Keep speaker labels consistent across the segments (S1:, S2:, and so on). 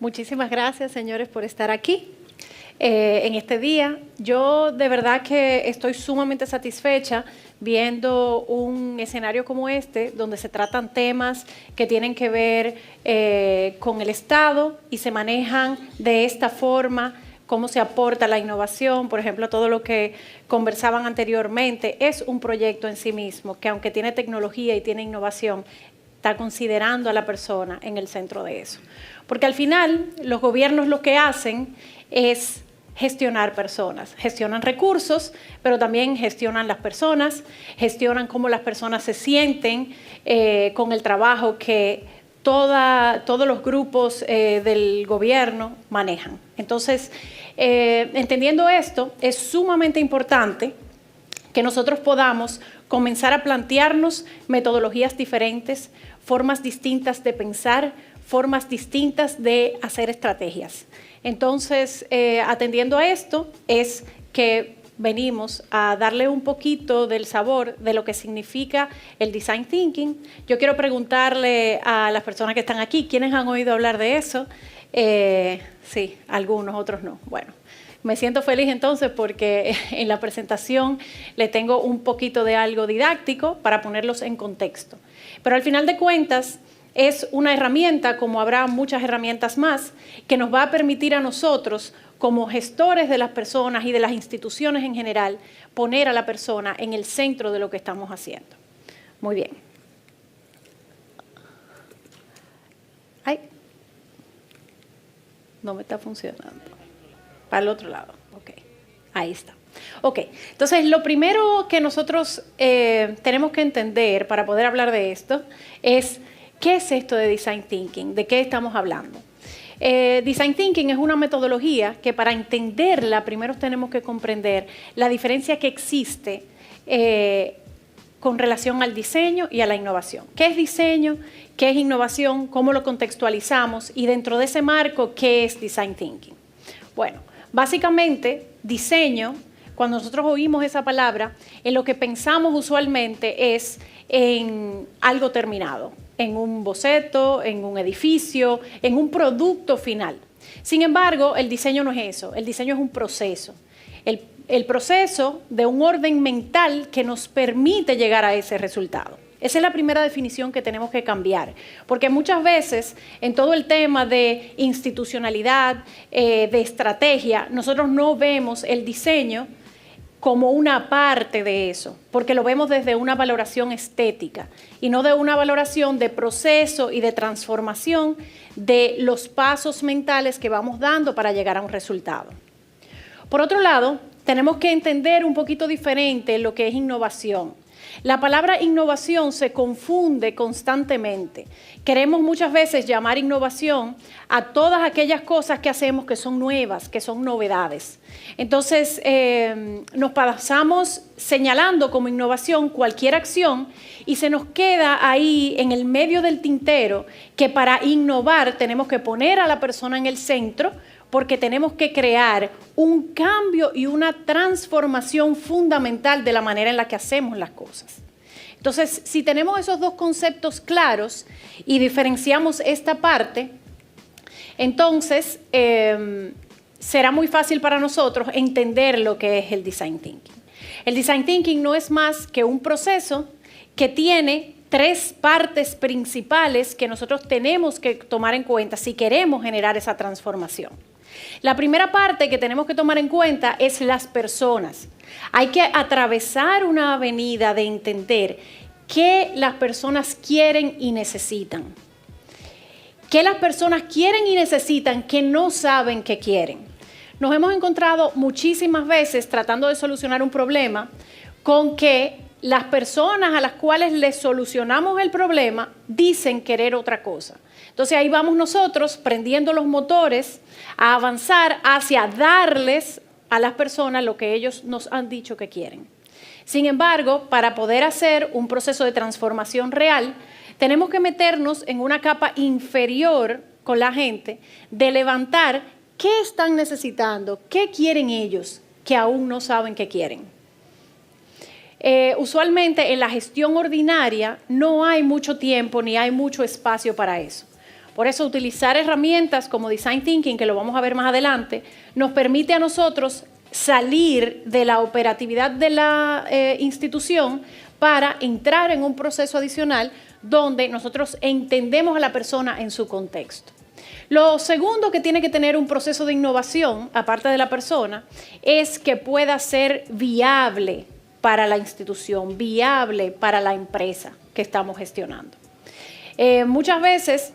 S1: Muchísimas gracias, señores, por estar aquí en este día. Yo de verdad que estoy sumamente satisfecha viendo un escenario como este, donde se tratan temas que tienen que ver con el Estado y se manejan de esta forma, cómo se aporta la innovación. Por ejemplo, todo lo que conversaban anteriormente es un proyecto en sí mismo, que aunque tiene tecnología y tiene innovación, está considerando a la persona en el centro de eso. Porque al final los gobiernos lo que hacen es gestionar personas, gestionan recursos, pero también gestionan las personas, gestionan cómo las personas se sienten con el trabajo que todos los grupos del gobierno manejan. Entonces, entendiendo esto, es sumamente importante que nosotros podamos comenzar a plantearnos metodologías diferentes, formas distintas de pensar, formas distintas de hacer estrategias. Entonces, atendiendo a esto, es que venimos a darle un poquito del sabor de lo que significa el Design Thinking. Yo quiero preguntarle a las personas que están aquí, ¿quiénes han oído hablar de eso? Sí, algunos, otros no. Bueno, me siento feliz entonces porque en la presentación le tengo un poquito de algo didáctico para ponerlos en contexto. Pero al final de cuentas, es una herramienta, como habrá muchas herramientas más, que nos va a permitir a nosotros, como gestores de las personas y de las instituciones en general, poner a la persona en el centro de lo que estamos haciendo. Muy bien. Ay, no me está funcionando. Para el otro lado. Ok, ahí está. Ok, entonces lo primero que nosotros tenemos que entender para poder hablar de esto es ¿qué es esto de Design Thinking? ¿De qué estamos hablando? Design Thinking es una metodología que para entenderla primero tenemos que comprender la diferencia que existe con relación al diseño y a la innovación. ¿Qué es diseño? ¿Qué es innovación? ¿Cómo lo contextualizamos? Y dentro de ese marco, ¿qué es Design Thinking? Bueno, básicamente diseño, cuando nosotros oímos esa palabra, en lo que pensamos usualmente es en algo terminado, en un boceto, en un edificio, en un producto final. Sin embargo, el diseño no es eso, el diseño es un proceso. El proceso de un orden mental que nos permite llegar a ese resultado. Esa es la primera definición que tenemos que cambiar, porque muchas veces en todo el tema de institucionalidad, de estrategia, nosotros no vemos el diseño como una parte de eso, porque lo vemos desde una valoración estética y no de una valoración de proceso y de transformación de los pasos mentales que vamos dando para llegar a un resultado. Por otro lado, tenemos que entender un poquito diferente lo que es innovación. La palabra innovación se confunde constantemente. Queremos muchas veces llamar innovación a todas aquellas cosas que hacemos que son nuevas, que son novedades. Entonces, nos pasamos señalando como innovación cualquier acción y se nos queda ahí en el medio del tintero que para innovar tenemos que poner a la persona en el centro, porque tenemos que crear un cambio y una transformación fundamental de la manera en la que hacemos las cosas. Entonces, si tenemos esos dos conceptos claros y diferenciamos esta parte, entonces será muy fácil para nosotros entender lo que es el Design Thinking. El Design Thinking no es más que un proceso que tiene tres partes principales que nosotros tenemos que tomar en cuenta si queremos generar esa transformación. La primera parte que tenemos que tomar en cuenta es las personas. Hay que atravesar una avenida de entender qué las personas quieren y necesitan. ¿Qué las personas quieren y necesitan que no saben que quieren? Nos hemos encontrado muchísimas veces tratando de solucionar un problema con que las personas a las cuales les solucionamos el problema dicen querer otra cosa. Entonces ahí vamos nosotros prendiendo los motores a avanzar hacia darles a las personas lo que ellos nos han dicho que quieren. Sin embargo, para poder hacer un proceso de transformación real, tenemos que meternos en una capa inferior con la gente de levantar qué están necesitando, qué quieren ellos, que aún no saben qué quieren. Usualmente en la gestión ordinaria no hay mucho tiempo ni hay mucho espacio para eso. Por eso utilizar herramientas como Design Thinking, que lo vamos a ver más adelante, nos permite a nosotros salir de la operatividad de la institución para entrar en un proceso adicional donde nosotros entendemos a la persona en su contexto. Lo segundo que tiene que tener un proceso de innovación, aparte de la persona, es que pueda ser viable para la institución, viable para la empresa que estamos gestionando. Muchas veces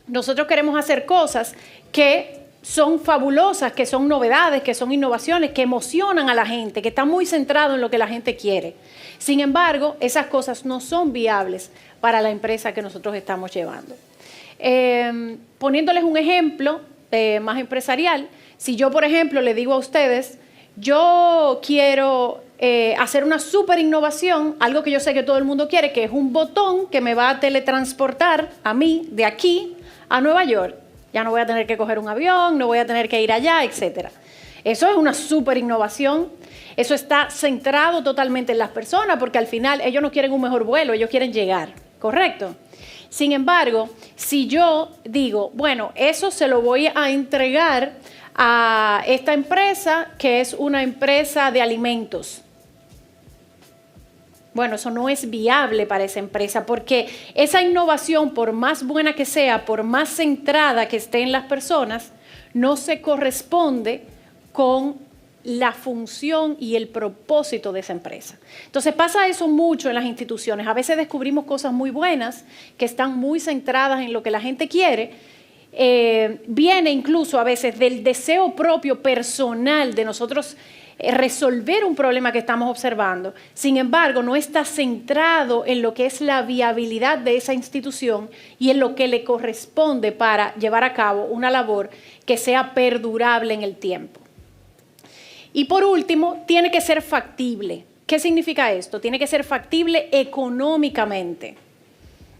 S1: nosotros queremos hacer cosas que son fabulosas, que son novedades, que son innovaciones, que emocionan a la gente, que están muy centrados en lo que la gente quiere. Sin embargo, esas cosas no son viables para la empresa que nosotros estamos llevando. Poniéndoles un ejemplo más empresarial, si yo, por ejemplo, le digo a ustedes, yo quiero hacer una súper innovación, algo que yo sé que todo el mundo quiere, que es un botón que me va a teletransportar a mí de aquí a Nueva York. Ya no voy a tener que coger un avión, no voy a tener que ir allá, etc. Eso es una súper innovación. Eso está centrado totalmente en las personas porque al final ellos no quieren un mejor vuelo, ellos quieren llegar, ¿correcto? Sin embargo, si yo digo, bueno, eso se lo voy a entregar a esta empresa que es una empresa de alimentos. Bueno, eso no es viable para esa empresa porque esa innovación, por más buena que sea, por más centrada que esté en las personas, no se corresponde con la función y el propósito de esa empresa. Entonces pasa eso mucho en las instituciones. A veces descubrimos cosas muy buenas que están muy centradas en lo que la gente quiere. Viene incluso a veces del deseo propio personal de nosotros resolver un problema que estamos observando. Sin embargo, no está centrado en lo que es la viabilidad de esa institución y en lo que le corresponde para llevar a cabo una labor que sea perdurable en el tiempo. Y por último, tiene que ser factible. ¿Qué significa esto? Tiene que ser factible económicamente.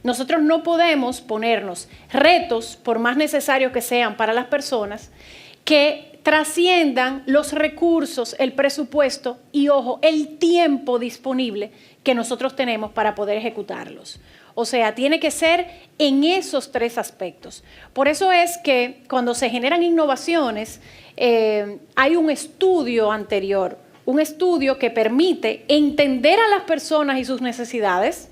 S1: Nosotros no podemos ponernos retos, por más necesarios que sean para las personas, que trasciendan los recursos, el presupuesto y, ojo, el tiempo disponible que nosotros tenemos para poder ejecutarlos. O sea, tiene que ser en esos tres aspectos. Por eso es que cuando se generan innovaciones, hay un estudio anterior, un estudio que permite entender a las personas y sus necesidades,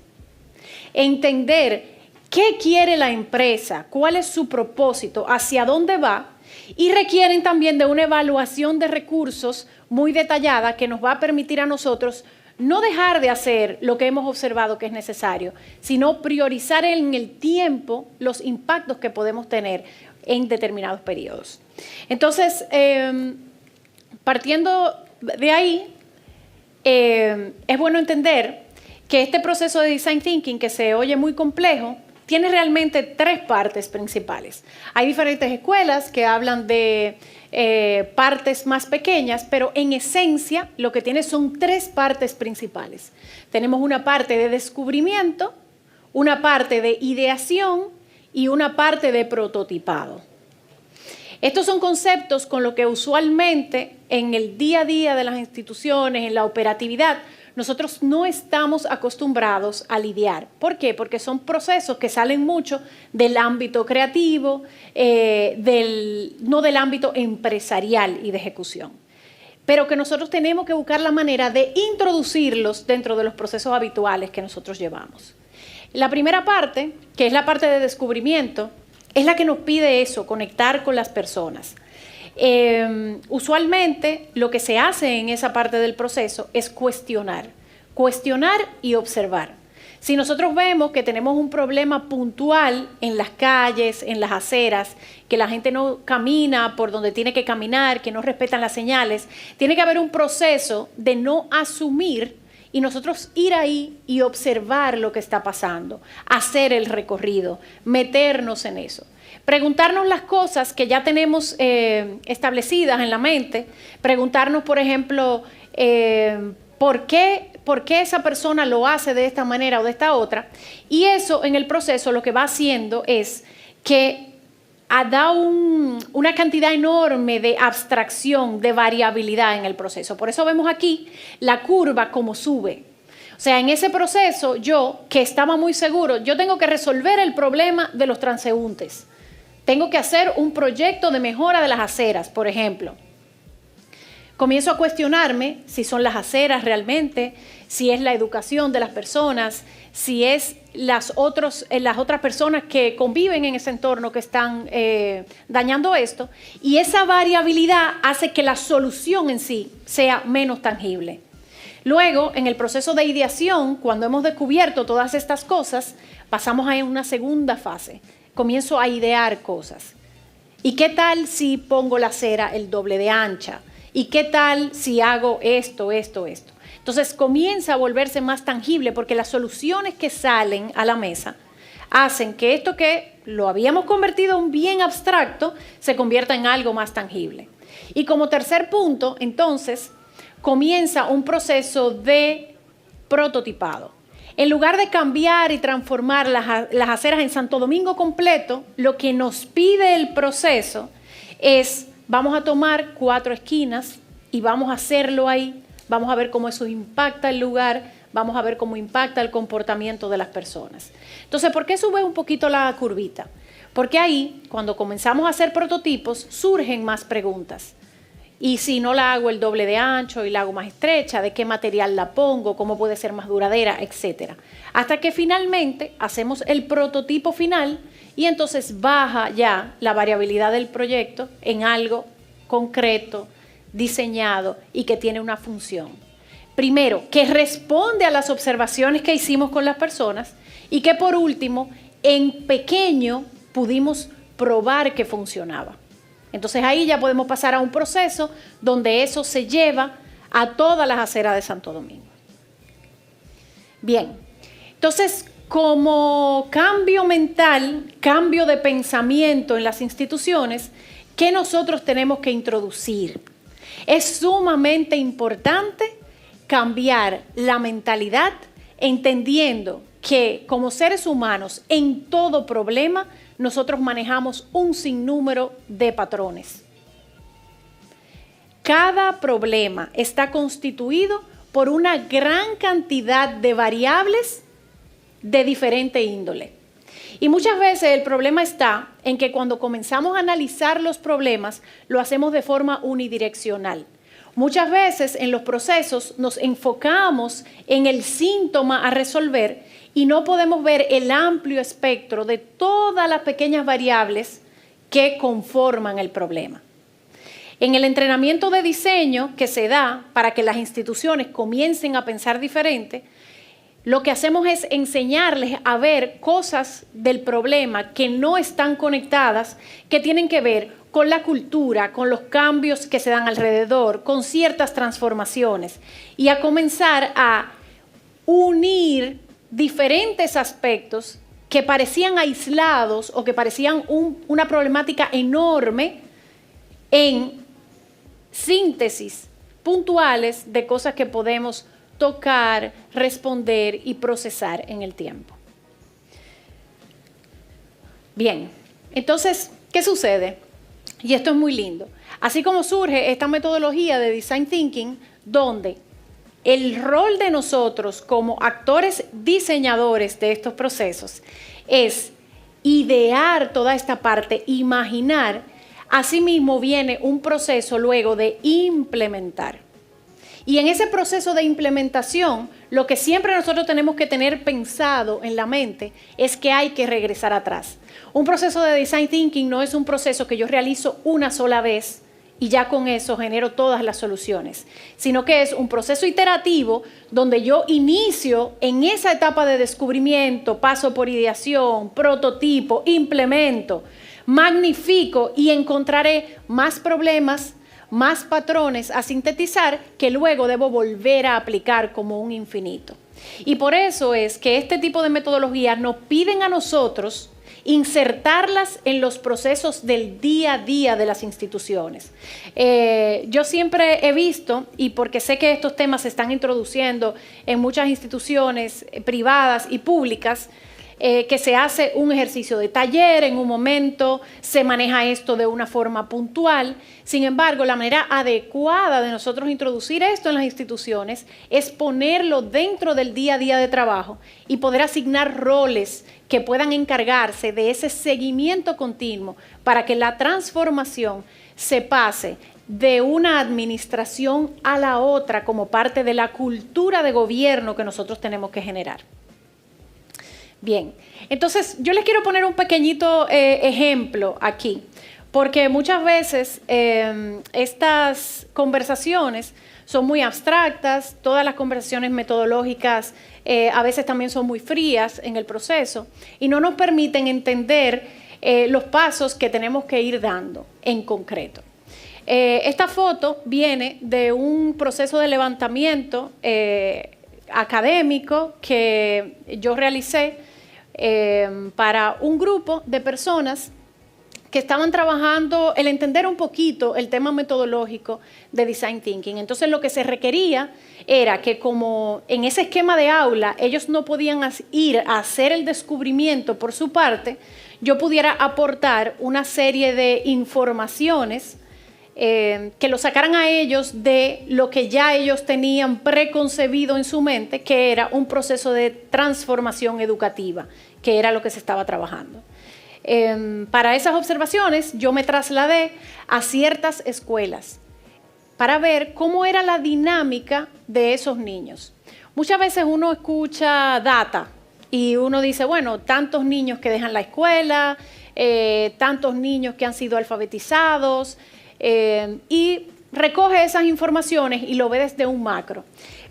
S1: entender qué quiere la empresa, cuál es su propósito, hacia dónde va, y requieren también de una evaluación de recursos muy detallada que nos va a permitir a nosotros no dejar de hacer lo que hemos observado que es necesario, sino priorizar en el tiempo los impactos que podemos tener en determinados periodos. Entonces, partiendo de ahí, es bueno entender que este proceso de Design Thinking, que se oye muy complejo, tiene realmente tres partes principales. Hay diferentes escuelas que hablan de partes más pequeñas, pero en esencia lo que tiene son tres partes principales. Tenemos una parte de descubrimiento, una parte de ideación y una parte de prototipado. Estos son conceptos con los que usualmente en el día a día de las instituciones, en la operatividad, nosotros no estamos acostumbrados a lidiar. ¿Por qué? Porque son procesos que salen mucho del ámbito creativo, no del ámbito empresarial y de ejecución. Pero que nosotros tenemos que buscar la manera de introducirlos dentro de los procesos habituales que nosotros llevamos. La primera parte, que es la parte de descubrimiento, es la que nos pide eso, conectar con las personas. Usualmente lo que se hace en esa parte del proceso es cuestionar y observar. Si nosotros vemos que tenemos un problema puntual en las calles, en las aceras, que la gente no camina por donde tiene que caminar, que no respetan las señales, tiene que haber un proceso de no asumir y nosotros ir ahí y observar lo que está pasando, hacer el recorrido, meternos en eso. Preguntarnos las cosas que ya tenemos establecidas en la mente, preguntarnos, por ejemplo, ¿por qué esa persona lo hace de esta manera o de esta otra? Y eso en el proceso lo que va haciendo es que da una cantidad enorme de abstracción, de variabilidad en el proceso. Por eso vemos aquí la curva como sube. O sea, en ese proceso yo, que estaba muy seguro, yo tengo que resolver el problema de los transeúntes. Tengo que hacer un proyecto de mejora de las aceras, por ejemplo. Comienzo a cuestionarme si son las aceras realmente, si es la educación de las personas, si es las otras personas que conviven en ese entorno que están dañando esto. Y esa variabilidad hace que la solución en sí sea menos tangible. Luego, en el proceso de ideación, cuando hemos descubierto todas estas cosas, pasamos a una segunda fase. Comienzo a idear cosas. ¿Y qué tal si pongo la acera el doble de ancha? ¿Y qué tal si hago esto? Entonces comienza a volverse más tangible porque las soluciones que salen a la mesa hacen que esto que lo habíamos convertido en un bien abstracto se convierta en algo más tangible. Y como tercer punto, entonces, comienza un proceso de prototipado. En lugar de cambiar y transformar las aceras en Santo Domingo completo, lo que nos pide el proceso es: vamos a tomar 4 esquinas y vamos a hacerlo ahí, vamos a ver cómo eso impacta el lugar, vamos a ver cómo impacta el comportamiento de las personas. Entonces, ¿por qué sube un poquito la curvita? Porque ahí, cuando comenzamos a hacer prototipos, surgen más preguntas. Y si no la hago el doble de ancho y la hago más estrecha, ¿de qué material la pongo? ¿Cómo puede ser más duradera? Etcétera. Hasta que finalmente hacemos el prototipo final y entonces baja ya la variabilidad del proyecto en algo concreto, diseñado y que tiene una función. Primero, que responde a las observaciones que hicimos con las personas y que por último, en pequeño, pudimos probar que funcionaba. Entonces ahí ya podemos pasar a un proceso donde eso se lleva a todas las aceras de Santo Domingo. Bien, entonces como cambio mental, cambio de pensamiento en las instituciones, ¿qué nosotros tenemos que introducir? Es sumamente importante cambiar la mentalidad entendiendo que como seres humanos en todo problema nosotros manejamos un sinnúmero de patrones. Cada problema está constituido por una gran cantidad de variables de diferente índole. Y muchas veces el problema está en que cuando comenzamos a analizar los problemas, lo hacemos de forma unidireccional. Muchas veces en los procesos nos enfocamos en el síntoma a resolver y no podemos ver el amplio espectro de todas las pequeñas variables que conforman el problema. En el entrenamiento de diseño que se da para que las instituciones comiencen a pensar diferente, lo que hacemos es enseñarles a ver cosas del problema que no están conectadas, que tienen que ver con la cultura, con los cambios que se dan alrededor, con ciertas transformaciones, y a comenzar a unir diferentes aspectos que parecían aislados o que parecían una problemática enorme en síntesis puntuales de cosas que podemos tocar, responder y procesar en el tiempo. Bien, entonces, ¿qué sucede? Y esto es muy lindo. Así como surge esta metodología de Design Thinking, donde el rol de nosotros como actores diseñadores de estos procesos es idear toda esta parte, imaginar. Asimismo viene un proceso luego de implementar. Y en ese proceso de implementación, lo que siempre nosotros tenemos que tener pensado en la mente es que hay que regresar atrás. Un proceso de Design Thinking no es un proceso que yo realizo una sola vez y ya con eso genero todas las soluciones, sino que es un proceso iterativo donde yo inicio en esa etapa de descubrimiento, paso por ideación, prototipo, implemento, magnifico y encontraré más problemas, más patrones a sintetizar que luego debo volver a aplicar como un infinito. Y por eso es que este tipo de metodologías nos piden a nosotros insertarlas en los procesos del día a día de las instituciones. Yo siempre he visto, y porque sé que estos temas se están introduciendo en muchas instituciones privadas y públicas, que se hace un ejercicio de taller en un momento, se maneja esto de una forma puntual. Sin embargo, la manera adecuada de nosotros introducir esto en las instituciones es ponerlo dentro del día a día de trabajo y poder asignar roles que puedan encargarse de ese seguimiento continuo para que la transformación se pase de una administración a la otra como parte de la cultura de gobierno que nosotros tenemos que generar. Bien, entonces yo les quiero poner un pequeñito ejemplo aquí, porque muchas veces estas conversaciones son muy abstractas, todas las conversaciones metodológicas a veces también son muy frías en el proceso y no nos permiten entender los pasos que tenemos que ir dando en concreto. Esta foto viene de un proceso de levantamiento académico que yo realicé para un grupo de personas que estaban trabajando el entender un poquito el tema metodológico de Design Thinking. Entonces lo que se requería era que como en ese esquema de aula ellos no podían ir a hacer el descubrimiento por su parte, yo pudiera aportar una serie de informaciones que lo sacaran a ellos de lo que ya ellos tenían preconcebido en su mente, que era un proceso de transformación educativa, que era lo que se estaba trabajando. Para esas observaciones yo me trasladé a ciertas escuelas para ver cómo era la dinámica de esos niños. Muchas veces uno escucha data y uno dice, bueno, tantos niños que dejan la escuela, tantos niños que han sido alfabetizados, y recoge esas informaciones y lo ve desde un macro.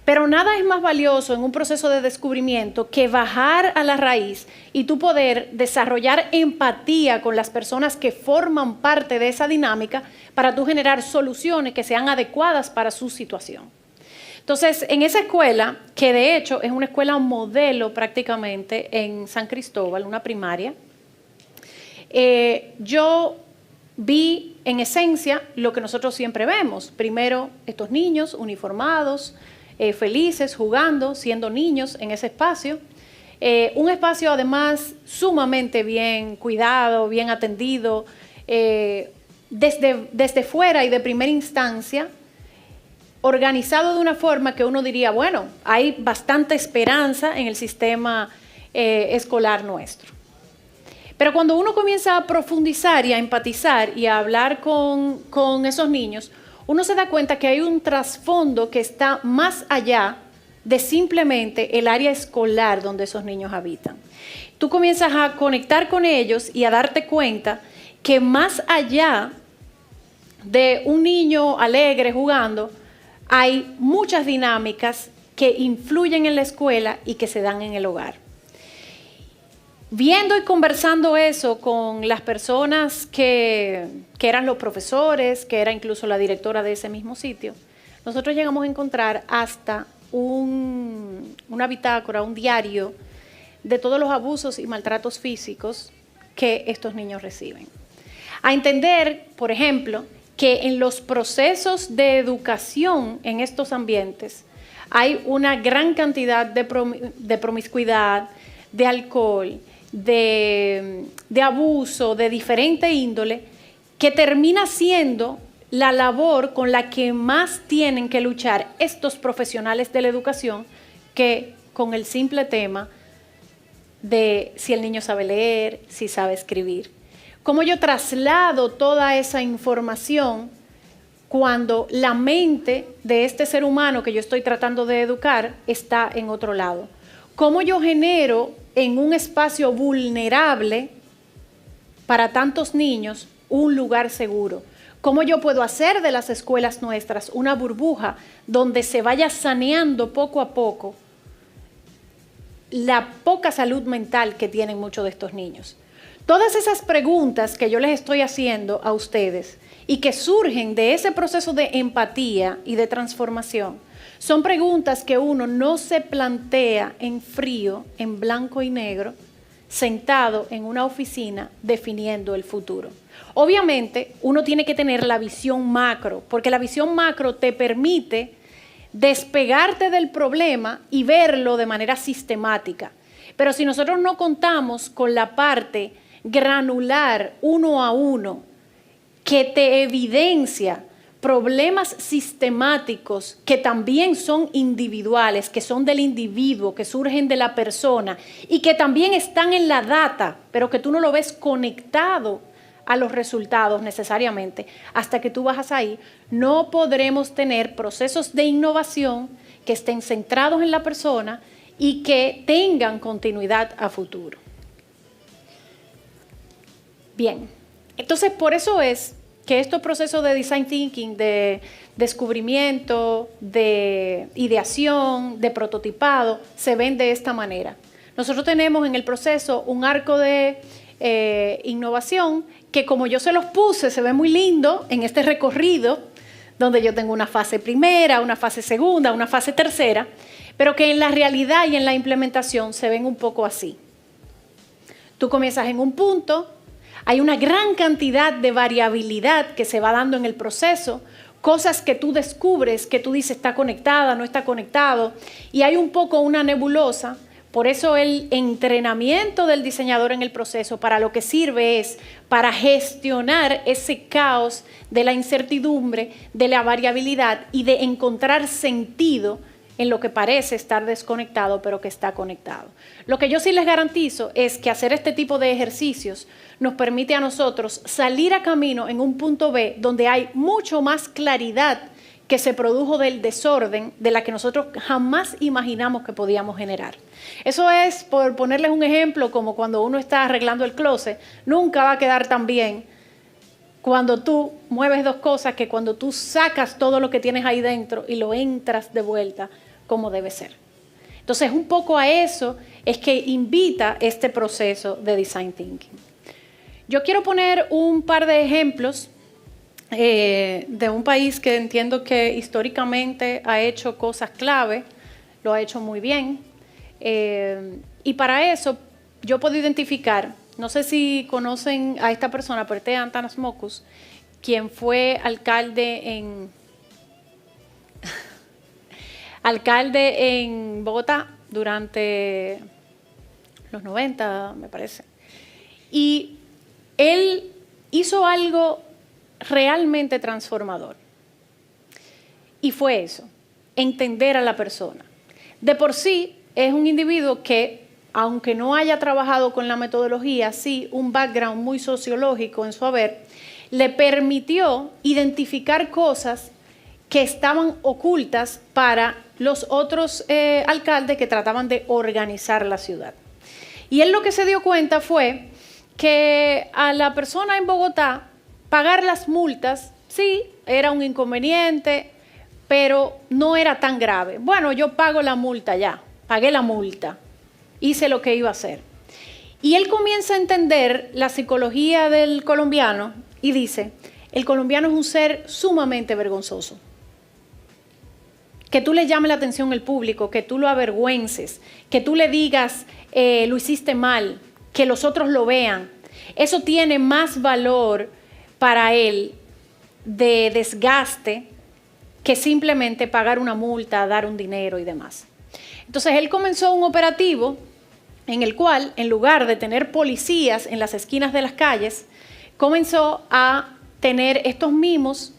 S1: Pero nada es más valioso en un proceso de descubrimiento que bajar a la raíz y tú poder desarrollar empatía con las personas que forman parte de esa dinámica para tú generar soluciones que sean adecuadas para su situación. Entonces, en esa escuela, que de hecho es una escuela modelo prácticamente en San Cristóbal, una primaria, yo vi en esencia lo que nosotros siempre vemos. Primero, estos niños uniformados, felices, jugando, siendo niños en ese espacio. Un espacio además sumamente bien cuidado, bien atendido, desde fuera y de primera instancia, organizado de una forma que uno diría, bueno, hay bastante esperanza en el sistema escolar nuestro. Pero cuando uno comienza a profundizar y a empatizar y a hablar con esos niños, uno se da cuenta que hay un trasfondo que está más allá de simplemente el área escolar donde esos niños habitan. Tú comienzas a conectar con ellos y a darte cuenta que más allá de un niño alegre jugando, hay muchas dinámicas que influyen en la escuela y que se dan en el hogar. Viendo y conversando eso con las personas que eran los profesores, que era incluso la directora de ese mismo sitio, nosotros llegamos a encontrar hasta una bitácora, un diario de todos los abusos y maltratos físicos que estos niños reciben. A entender, por ejemplo, que en los procesos de educación en estos ambientes hay una gran cantidad de promiscuidad, de alcohol, de abuso de diferente índole, que termina siendo la labor con la que más tienen que luchar estos profesionales de la educación que con el simple tema de si el niño sabe leer, si sabe escribir. ¿Cómo yo traslado toda esa información cuando la mente de este ser humano que yo estoy tratando de educar está en otro lado? ¿Cómo yo genero en un espacio vulnerable para tantos niños un lugar seguro? ¿Cómo yo puedo hacer de las escuelas nuestras una burbuja donde se vaya saneando poco a poco la poca salud mental que tienen muchos de estos niños? Todas esas preguntas que yo les estoy haciendo a ustedes y que surgen de ese proceso de empatía y de transformación, son preguntas que uno no se plantea en frío, en blanco y negro, sentado en una oficina definiendo el futuro. Obviamente, uno tiene que tener la visión macro, porque la visión macro te permite despegarte del problema y verlo de manera sistemática. Pero si nosotros no contamos con la parte granular, uno a uno, que te evidencia problemas sistemáticos que también son individuales, que son del individuo, que surgen de la persona y que también están en la data, pero que tú no lo ves conectado a los resultados necesariamente, hasta que tú bajas ahí, no podremos tener procesos de innovación que estén centrados en la persona y que tengan continuidad a futuro. Bien, entonces por eso es que estos procesos de design thinking, de descubrimiento, de ideación, de prototipado, se ven de esta manera. Nosotros tenemos en el proceso un arco de innovación que, como yo se los puse, se ve muy lindo en este recorrido, donde yo tengo una fase primera, una fase segunda, una fase tercera, pero que en la realidad y en la implementación se ven un poco así. Tú comienzas en un punto, hay una gran cantidad de variabilidad que se va dando en el proceso, cosas que tú descubres, que tú dices está conectada, no está conectado, y hay un poco una nebulosa. Por eso el entrenamiento del diseñador en el proceso para lo que sirve es para gestionar ese caos de la incertidumbre, de la variabilidad y de encontrar sentido en lo que parece estar desconectado, pero que está conectado. Lo que yo sí les garantizo es que hacer este tipo de ejercicios nos permite a nosotros salir a camino en un punto B donde hay mucho más claridad que se produjo del desorden de la que nosotros jamás imaginamos que podíamos generar. Eso es, por ponerles un ejemplo, como cuando uno está arreglando el closet, nunca va a quedar tan bien cuando tú mueves dos cosas que cuando tú sacas todo lo que tienes ahí dentro y lo entras de vuelta como debe ser. Entonces, un poco a eso es que invita este proceso de design thinking. Yo quiero poner un par de ejemplos de un país que entiendo que históricamente ha hecho cosas clave, lo ha hecho muy bien. Y para eso yo puedo identificar, no sé si conocen a esta persona, Pertea Antanasmocus, quien fue alcalde en Bogotá durante los 90, me parece. Y él hizo algo realmente transformador. Y fue eso, entender a la persona. De por sí es un individuo que, aunque no haya trabajado con la metodología, sí un background muy sociológico en su haber, le permitió identificar cosas que estaban ocultas para los otros alcaldes que trataban de organizar la ciudad. Y él lo que se dio cuenta fue que a la persona en Bogotá pagar las multas, sí, era un inconveniente, pero no era tan grave. Bueno, yo pago la multa ya, pagué la multa, hice lo que iba a hacer. Y él comienza a entender la psicología del colombiano y dice, el colombiano es un ser sumamente vergonzoso. Que tú le llames la atención al público, que tú lo avergüences, que tú le digas, lo hiciste mal, que los otros lo vean. Eso tiene más valor para él de desgaste que simplemente pagar una multa, dar un dinero y demás. Entonces él comenzó un operativo en el cual, en lugar de tener policías en las esquinas de las calles, comenzó a tener estos mimos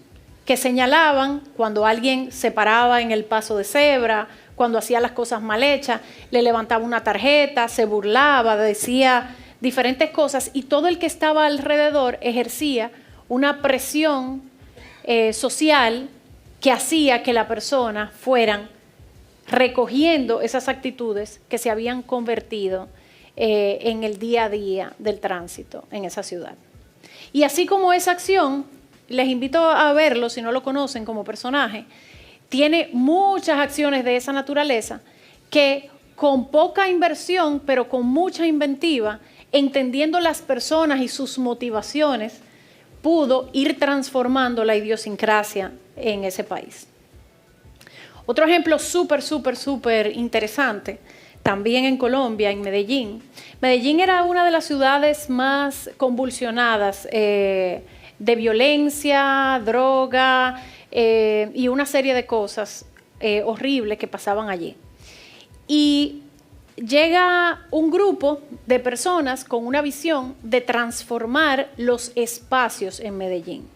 S1: que señalaban cuando alguien se paraba en el paso de cebra, cuando hacía las cosas mal hechas, le levantaba una tarjeta, se burlaba, decía diferentes cosas y todo el que estaba alrededor ejercía una presión social que hacía que la persona fueran recogiendo esas actitudes que se habían convertido en el día a día del tránsito en esa ciudad. Y así como esa acción, les invito a verlo si no lo conocen como personaje, tiene muchas acciones de esa naturaleza que con poca inversión, pero con mucha inventiva, entendiendo las personas y sus motivaciones, pudo ir transformando la idiosincrasia en ese país. Otro ejemplo súper interesante, también en Colombia, en Medellín. Medellín era una de las ciudades más convulsionadas de violencia, droga y una serie de cosas horribles que pasaban allí. Y llega un grupo de personas con una visión de transformar los espacios en Medellín.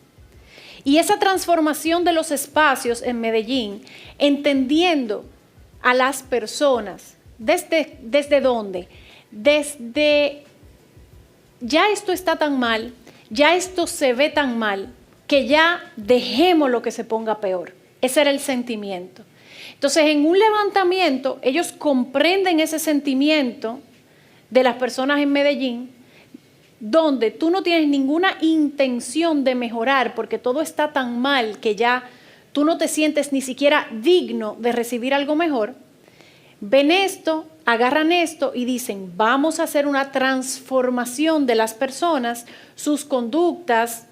S1: Y esa transformación de los espacios en Medellín, entendiendo a las personas, ¿desde dónde? Desde ya esto está tan mal, ya esto se ve tan mal, que ya dejemos lo que se ponga peor. Ese era el sentimiento. Entonces, en un levantamiento, ellos comprenden ese sentimiento de las personas en Medellín, donde tú no tienes ninguna intención de mejorar porque todo está tan mal que ya tú no te sientes ni siquiera digno de recibir algo mejor. Ven esto, agarran esto y dicen, vamos a hacer una transformación de las personas, sus conductas,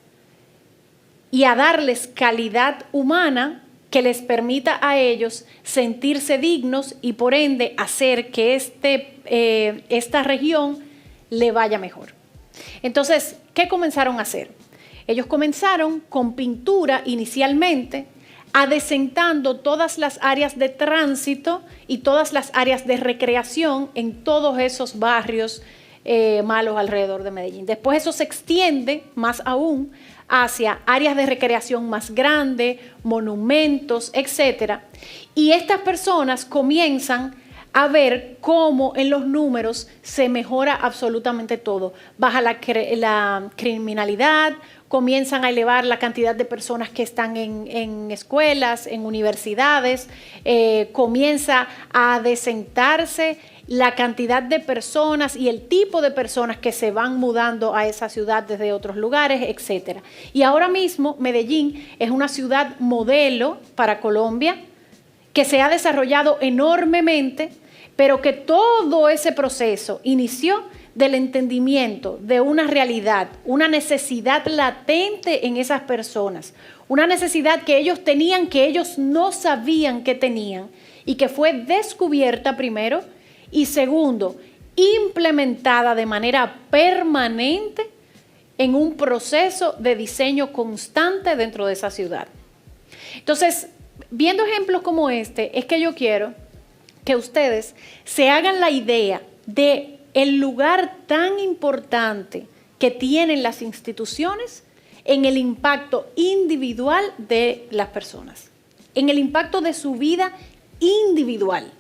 S1: y a darles calidad humana que les permita a ellos sentirse dignos y por ende hacer que esta región le vaya mejor. Entonces, ¿qué comenzaron a hacer? Ellos comenzaron con pintura inicialmente, adecentando todas las áreas de tránsito y todas las áreas de recreación en todos esos barrios malos alrededor de Medellín. Después eso se extiende más aún hacia áreas de recreación más grandes, monumentos, etc. Y estas personas comienzan a ver cómo en los números se mejora absolutamente todo. Baja la criminalidad, comienzan a elevar la cantidad de personas que están en escuelas, en universidades, comienza a adecentarse la cantidad de personas y el tipo de personas que se van mudando a esa ciudad desde otros lugares, etc. Y ahora mismo Medellín es una ciudad modelo para Colombia, que se ha desarrollado enormemente, pero que todo ese proceso inició del entendimiento de una realidad, una necesidad latente en esas personas, una necesidad que ellos tenían, que ellos no sabían que tenían y que fue descubierta primero y segundo, implementada de manera permanente en un proceso de diseño constante dentro de esa ciudad. Entonces, viendo ejemplos como este, es que yo quiero que ustedes se hagan la idea de el lugar tan importante que tienen las instituciones en el impacto individual de las personas, en el impacto de su vida individual.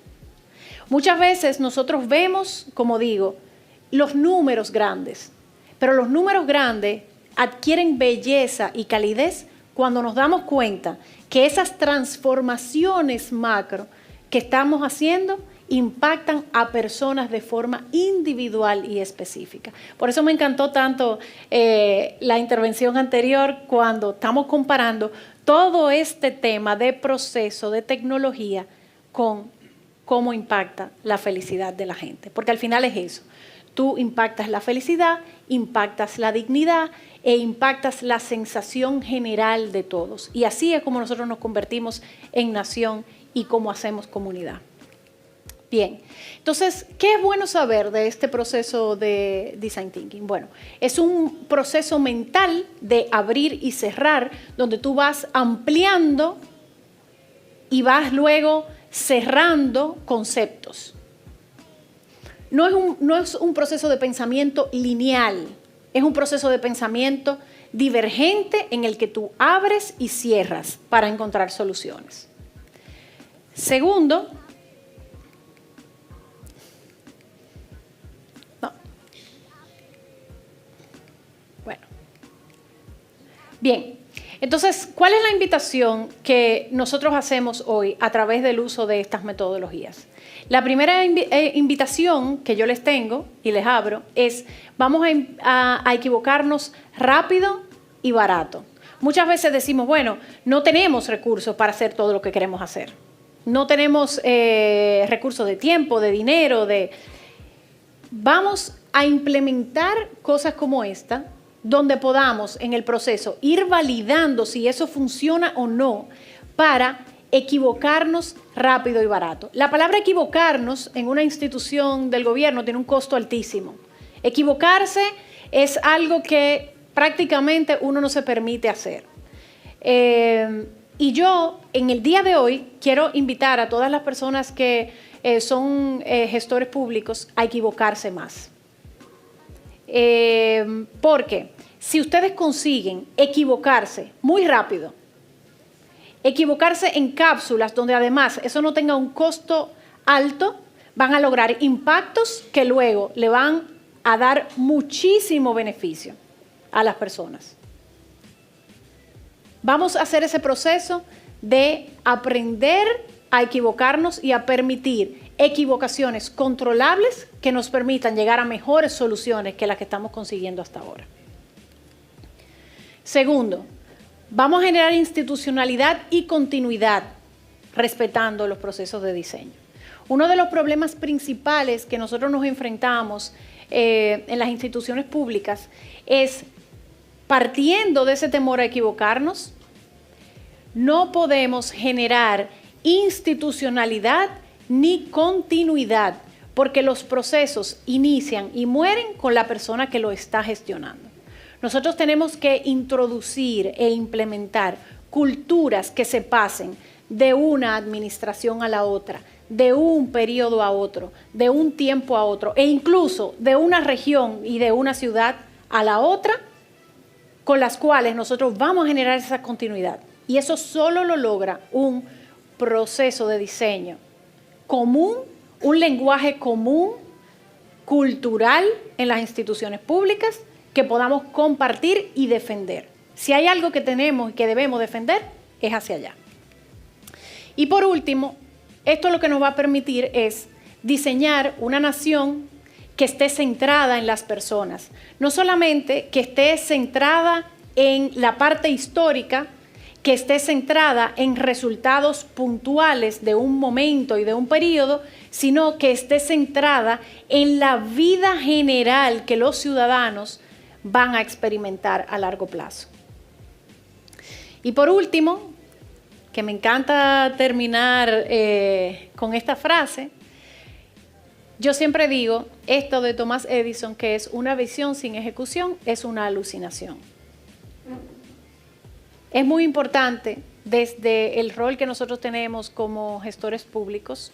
S1: Muchas veces nosotros vemos, como digo, los números grandes, pero los números grandes adquieren belleza y calidez cuando nos damos cuenta que esas transformaciones macro que estamos haciendo impactan a personas de forma individual y específica. Por eso me encantó tanto la intervención anterior cuando estamos comparando todo este tema de proceso, de tecnología, con cómo impacta la felicidad de la gente. Porque al final es eso. Tú impactas la felicidad, impactas la dignidad e impactas la sensación general de todos. Y así es como nosotros nos convertimos en nación y cómo hacemos comunidad. Bien, entonces, ¿qué es bueno saber de este proceso de Design Thinking? Bueno, es un proceso mental de abrir y cerrar, donde tú vas ampliando y vas luego cerrando conceptos. No es un proceso de pensamiento lineal, es un proceso de pensamiento divergente en el que tú abres y cierras para encontrar soluciones. Segundo, bien, entonces, ¿cuál es la invitación que nosotros hacemos hoy a través del uso de estas metodologías? La primera invitación que yo les tengo y les abro es, vamos a equivocarnos rápido y barato. Muchas veces decimos, bueno, no tenemos recursos para hacer todo lo que queremos hacer. No tenemos recursos de tiempo, de dinero, Vamos a implementar cosas como esta, donde podamos en el proceso ir validando si eso funciona o no para equivocarnos rápido y barato. La palabra equivocarnos en una institución del gobierno tiene un costo altísimo. Equivocarse es algo que prácticamente uno no se permite hacer. Y yo en el día de hoy quiero invitar a todas las personas que son gestores públicos a equivocarse más. Porque si ustedes consiguen equivocarse muy rápido, equivocarse en cápsulas donde además eso no tenga un costo alto, van a lograr impactos que luego le van a dar muchísimo beneficio a las personas. Vamos a hacer ese proceso de aprender a equivocarnos y a permitir equivocaciones controlables que nos permitan llegar a mejores soluciones que las que estamos consiguiendo hasta ahora. Segundo, vamos a generar institucionalidad y continuidad respetando los procesos de diseño. Uno de los problemas principales que nosotros nos enfrentamos en las instituciones públicas es, partiendo de ese temor a equivocarnos, no podemos generar institucionalidad ni continuidad, porque los procesos inician y mueren con la persona que lo está gestionando. Nosotros tenemos que introducir e implementar culturas que se pasen de una administración a la otra, de un periodo a otro, de un tiempo a otro, e incluso de una región y de una ciudad a la otra, con las cuales nosotros vamos a generar esa continuidad. Y eso solo lo logra un proceso de diseño común, un lenguaje común, cultural en las instituciones públicas que podamos compartir y defender. Si hay algo que tenemos y que debemos defender, es hacia allá. Y por último, esto lo que nos va a permitir es diseñar una nación que esté centrada en las personas. No solamente que esté centrada en la parte histórica, que esté centrada en resultados puntuales de un momento y de un periodo, sino que esté centrada en la vida general que los ciudadanos van a experimentar a largo plazo. Y por último, que me encanta terminar con esta frase, yo siempre digo esto de Thomas Edison, que es una visión sin ejecución, es una alucinación. Es muy importante desde el rol que nosotros tenemos como gestores públicos,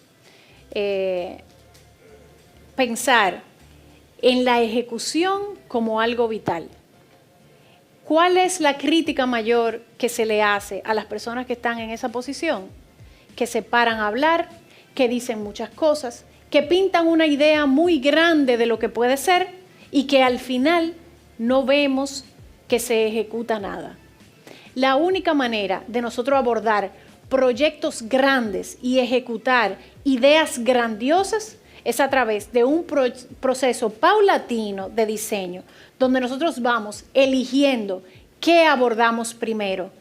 S1: pensar en la ejecución como algo vital. ¿Cuál es la crítica mayor que se le hace a las personas que están en esa posición? Que se paran a hablar, que dicen muchas cosas, que pintan una idea muy grande de lo que puede ser y que al final no vemos que se ejecuta nada. La única manera de nosotros abordar proyectos grandes y ejecutar ideas grandiosas es a través de un proceso paulatino de diseño, donde nosotros vamos eligiendo qué abordamos primero.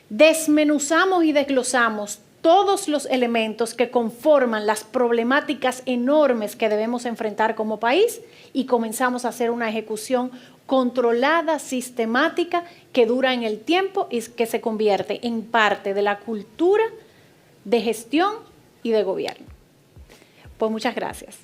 S1: Desmenuzamos y desglosamos todos los elementos que conforman las problemáticas enormes que debemos enfrentar como país y comenzamos a hacer una ejecución controlada, sistemática, que dura en el tiempo y que se convierte en parte de la cultura de gestión y de gobierno. Pues muchas gracias.